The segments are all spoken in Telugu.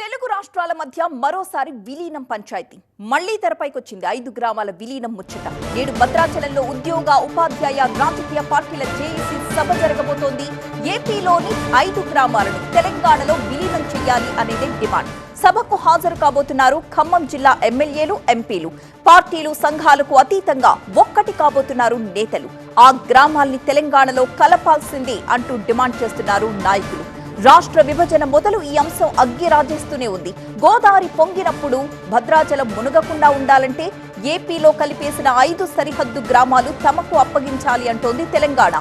తెలుగు రాష్ట్రాల మధ్య మరోసారి విలీనం పంచాయతీ మళ్లీ తెరపైకొచ్చింది 5 గ్రామాల విలీనం ముచ్చట. నేడు భద్రాచలంలో ఉద్యోగ ఉపాధ్యాయ రాజకీయ పార్టీల జేఏసీ సభ జరగబోతోంది. ఏపీలోని 5 గ్రామాలను తెలంగాణలో విలీనం చేయాలి అనేది డిమాండ్. సభకు హాజరు కాబోతున్నారు ఖమ్మం జిల్లా ఎమ్మెల్యేలు, ఎంపీలు. పార్టీలు, సంఘాలకు అతీతంగా ఒక్కటి కాబోతున్నారు నేతలు. ఆ గ్రామాల్ని తెలంగాణలో కలపాల్సింది అంటూ డిమాండ్ చేస్తున్నారు నాయకులు. రాష్ట్ర విభజన మొదలు ఈ అంశం అగ్గి రాజేస్తూనే ఉంది. గోదావరి పొంగినప్పుడు భద్రాచలం మునగకుండా ఉండాలంటే ఏపీలో కలిపేసిన 5 సరిహద్దు గ్రామాలు తమకు అప్పగించాలి అంటోంది తెలంగాణ.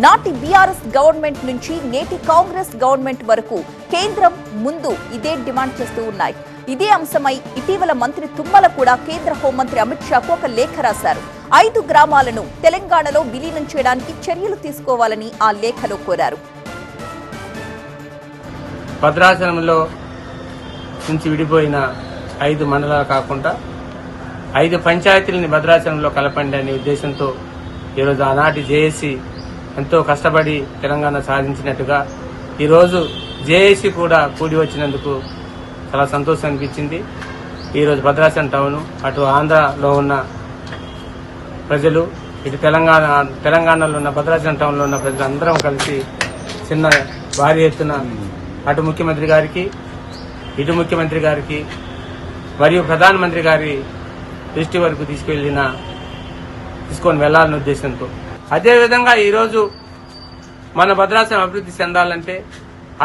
నాటి బీఆర్ఎస్ గవర్నమెంట్ నుంచి నేటి కాంగ్రెస్ గవర్నమెంట్ వరకు కేంద్రం ముందు ఇదే డిమాండ్ చేస్తూ ఉన్నాయి. ఇదే అంశమై ఇటీవల మంత్రి తుమ్మల కూడా కేంద్ర హోంమంత్రి అమిత్ షాకు ఒక లేఖ రాశారు. 5 గ్రామాలను తెలంగాణలో విలీనం చేయడానికి చర్యలు తీసుకోవాలని ఆ లేఖలో కోరారు. భద్రాచలంలో నుంచి విడిపోయిన 5 మండలాలు కాకుండా 5 పంచాయతీలని భద్రాచలంలో కలపండి అనే ఉద్దేశంతో ఈరోజు ఆనాటి జేఏసీ ఎంతో కష్టపడి తెలంగాణ సాధించినట్టుగా ఈరోజు జేఏసీ కూడా కూడి వచ్చినందుకు చాలా సంతోషం అనిపించింది. ఈరోజు భద్రాచలం టౌన్, అటు ఆంధ్రలో ఉన్న ప్రజలు, ఇటు తెలంగాణలో ఉన్న భద్రాచలం టౌన్లో ఉన్న ప్రజలు అందరం కలిసి చిన్న భారీ ఎత్తున అటు ముఖ్యమంత్రి గారికి, ఇటు ముఖ్యమంత్రి గారికి మరియు ప్రధానమంత్రి గారి దృష్టి వరకు తీసుకొని వెళ్లాలనే ఉద్దేశంతో, అదేవిధంగా ఈరోజు మన భద్రాచలం అభివృద్ధి చెందాలంటే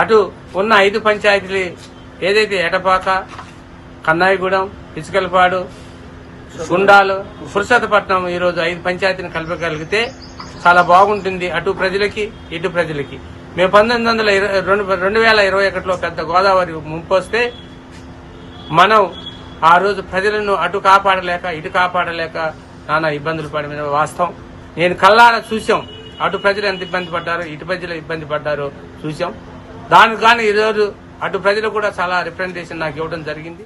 అటు ఉన్న 5 పంచాయతీలు ఏదైతే ఎటపాక, కన్నాయిగూడెం, ఇసుకలపాడు, గుండాలు, పురుషోత్తపట్నం ఈరోజు 5 పంచాయతీని కలపగలిగితే చాలా బాగుంటుంది అటు ప్రజలకి, ఇటు ప్రజలకి. మేము 2021లో పెద్ద గోదావరి ముంపు వస్తే మనం ఆ రోజు ప్రజలను అటు కాపాడలేక, ఇటు కాపాడలేక నానా ఇబ్బందులు పడిన వాస్తవం. నేను కళ్ళారా చూసాం. అటు ప్రజలు ఎంత ఇబ్బంది పడ్డారో, ఇటు ప్రజలు ఇబ్బంది పడ్డారో చూసాం. దానికి కానీ ఈరోజు అటు ప్రజలు కూడా చాలా రిప్రజెంటేషన్ నాకు ఇవ్వడం జరిగింది.